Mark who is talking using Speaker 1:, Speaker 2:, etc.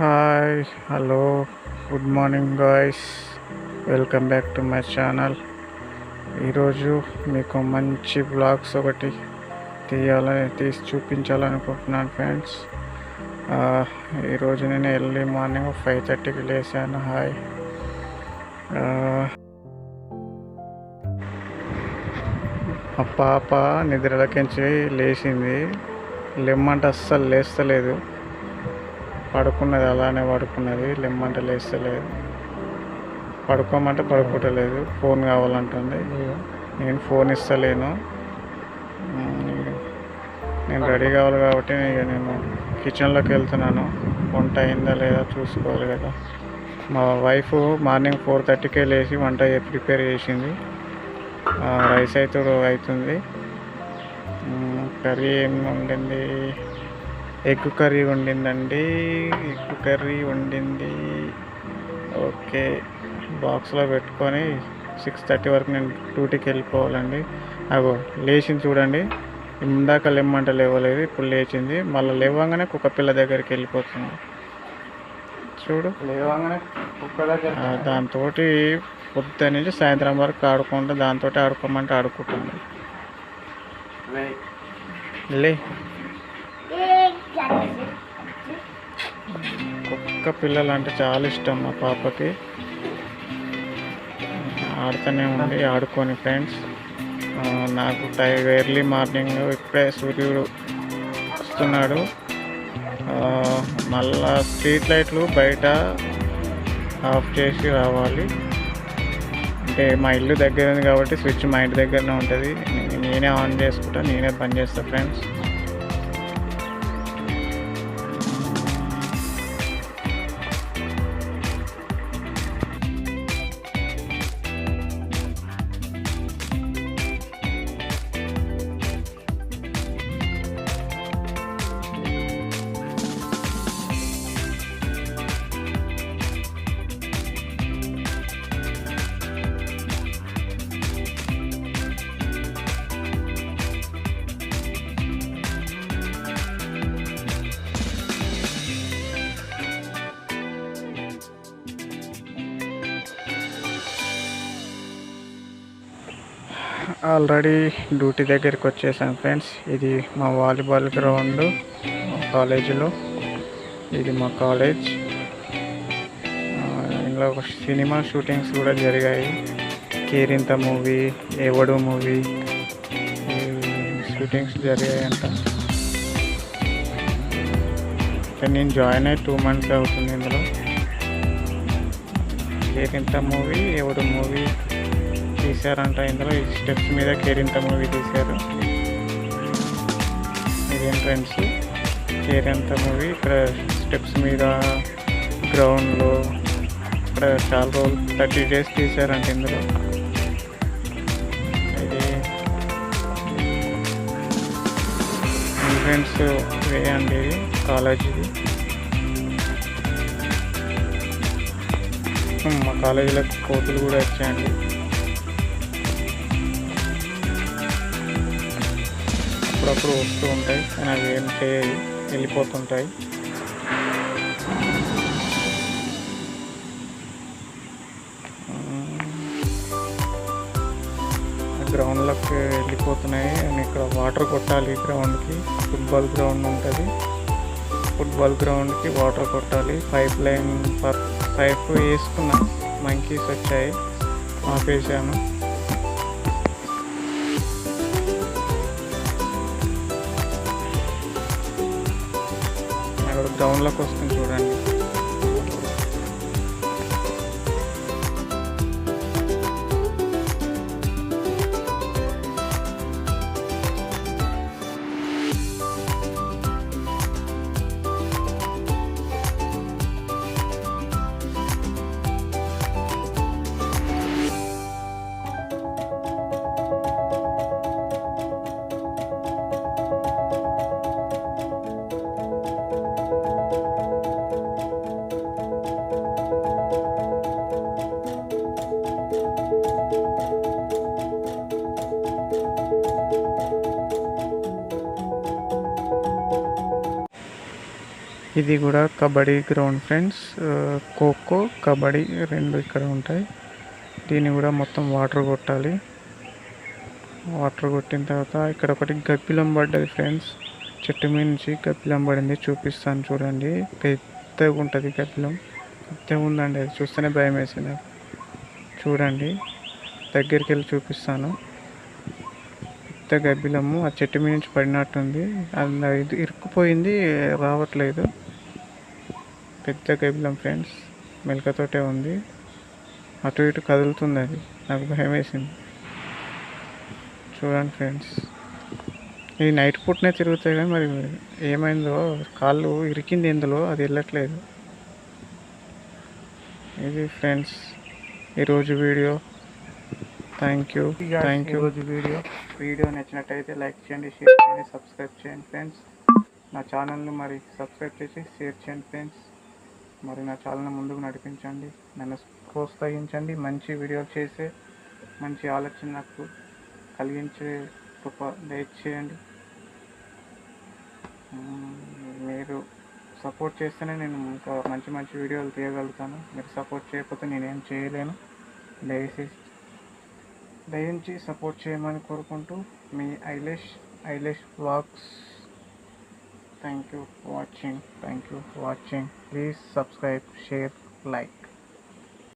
Speaker 1: Hi hello good morning guys, welcome back to my channel. ఈరోజు మీకు మంచి blogs ఒకటి తీసి చూపించాలనుకుంటున్నాను ఫ్రెండ్స్. ఈరోజు నేను ఎర్లీ మార్నింగ్ 5:30కి లేచాను. హాయ్, మా పాప నిద్రలకించి లేచింది. లెమ్మంటే అస్సలు లేస్తలేదు, పడుకున్నది, అలానే పడుకున్నది. లెమ్మంటే లేస్తలేదు, పడుకోమంటే పడుకోవట్లేదు. ఫోన్ కావాలంటుంది. నేను ఫోన్ ఇస్తలేను. నేను రెడీ కావాలి కాబట్టి ఇక నేను కిచెన్లోకి వెళ్తున్నాను. వంట అయిందా లేదా చూసుకోవాలి కదా. మా వైఫ్ మార్నింగ్ 4:30కే లేచి వంట ప్రిపేర్ చేసింది. రైస్ అయితే అవుతుంది. కర్రీ ఏం వండింది? ఎగ్ కర్రీ వండిందండి. ఎగ్ కర్రీ వండింది. ఓకే, బాక్స్లో పెట్టుకొని 6:30 వరకు నేను డ్యూటీకి వెళ్ళిపోవాలండి. అగో లేచింది చూడండి. ఇందాక లేమ్మంటే లేవలేదు, ఇప్పుడు లేచింది. మళ్ళీ లేవగానే కుక్క పిల్ల దగ్గరికి వెళ్ళిపోతుంది. చూడు, లేవగానే కుక్క దగ్గర దాంతో పొద్దు నుంచి సాయంత్రం వరకు ఆడుకుంటూ దాంతో ఆడుకోమంటే ఆడుకుంటుంది. లే, కుక్క పిల్లలు అంటే చాలా ఇష్టం మా పాపకి. ఆడుతూనే ఉండి ఆడుకొని ఫ్రెండ్స్. నాకు ఎర్లీ మార్నింగ్ ఇప్పుడే సూర్యుడు వస్తున్నాడు. మళ్ళా స్ట్రీట్ లైట్లు బయట ఆఫ్ చేసి రావాలి. అంటే మా ఇల్లు దగ్గర ఉంది కాబట్టి స్విచ్ మా ఇంటి దగ్గరనే ఉంటుంది. నేనే ఆన్ చేసుకుంటా, నేనే బంద్ చేస్తా ఫ్రెండ్స్. ఆల్రెడీ డ్యూటీ దగ్గరికి వచ్చేసాను ఫ్రెండ్స్. ఇది మా వాలీబాల్ గ్రౌండ్ కాలేజీలో. ఇది మా కాలేజ్. ఇందులో సినిమా షూటింగ్స్ కూడా జరిగాయి. కేరింత మూవీ, ఎవడు మూవీ షూటింగ్స్ జరిగాయంట. నేను జాయిన్ అయ్యి 2 months అవుతుంది. ఇందులో కేరింత మూవీ, ఎవడు మూవీ తీశారంట. ఇందులో ఈ స్టెప్స్ మీద కేరింత మూవీ తీశారు. ఇదేం ఫ్రెండ్స్, కేరింత మూవీ ఇక్కడ స్టెప్స్ మీద గ్రౌండ్లో ఇక్కడ చాలా రోజులు 30 days తీశారంట. ఇందులో ఇది ఫ్రెండ్స్ వేయండి. ఇది కాలేజీది. మా కాలేజీలో కోతులు కూడా వచ్చాయండి. అప్పుడప్పుడు వస్తూ ఉంటాయి, కానీ అవి ఏం చేయాలి, వెళ్ళిపోతుంటాయి. గ్రౌండ్లోకి వెళ్ళిపోతున్నాయి. ఇక్కడ వాటర్ కొట్టాలి. గ్రౌండ్కి ఫుట్బాల్ గ్రౌండ్ ఉంటుంది. ఫుట్బాల్ గ్రౌండ్కి వాటర్ కొట్టాలి. పైప్ వేసుకున్నా, మంకీస్ వచ్చాయి, ఆపేసాను. గ్రౌండ్లోకి వస్తుంది చూడండి. ఇది కూడా కబడ్డీ గ్రౌండ్ ఫ్రెండ్స్. ఖోఖో కబడ్డీ రెండు ఇక్కడ ఉంటాయి. దీన్ని కూడా మొత్తం వాటర్ కొట్టాలి. వాటర్ కొట్టిన తర్వాత ఇక్కడ ఒకటి గబ్బిలం పడ్డది ఫ్రెండ్స్. చెట్టు మీద నుంచి గబ్బిలం పడింది, చూపిస్తాను చూడండి. పెద్దగా ఉంటుంది గబ్బిలం, పెద్దగా ఉందండి. అది చూస్తేనే భయం వేసింది. చూడండి, దగ్గరికి వెళ్ళి చూపిస్తాను. పెద్ద గబ్బిలము ఆ చెట్టు మీద నుంచి పడినట్టుంది. అది ఇరుక్కుపోయింది, రావట్లేదు. పెద్ద గబ్బిలం ఫ్రెండ్స్, మెలకతోటే ఉంది. అటు ఇటు కదులుతుంది. అది నాకు భయం వేసింది. చూడండి ఫ్రెండ్స్, ఇది నైట్ పూటనే తిరుగుతాయి కానీ మరి ఏమైందో కాళ్ళు ఇరికింది ఎందులో, అది వెళ్ళట్లేదు. ఇది ఫ్రెండ్స్ ఈరోజు వీడియో. Thank you. ఈరోజు వీడియో నచ్చినట్టయితే లైక్ చేయండి, షేర్ చేయండి, సబ్స్క్రైబ్ చేయండి ఫ్రెండ్స్. నా ఛానల్ని మరి సబ్స్క్రైబ్ చేసి షేర్ చేయండి ఫ్రెండ్స్. మరి నా ఛానల్ని ముందుకు నడిపించండి, నన్ను ప్రోత్సహించండి. మంచి వీడియో చేసే మంచి ఆలోచన నాకు కలిగించే కృప దయచేయండి. మీరు సపోర్ట్ చేస్తేనే నేను ఇంకా మంచి మంచి వీడియోలు తీయగలుగుతాను. మీరు సపోర్ట్ చేయకపోతే నేనేం చేయలేను. దయించి సపోర్ట్ చేయమని కోరుకుంటూ మీ Ailesh vlogs. Thank you for watching. Please subscribe, share, like.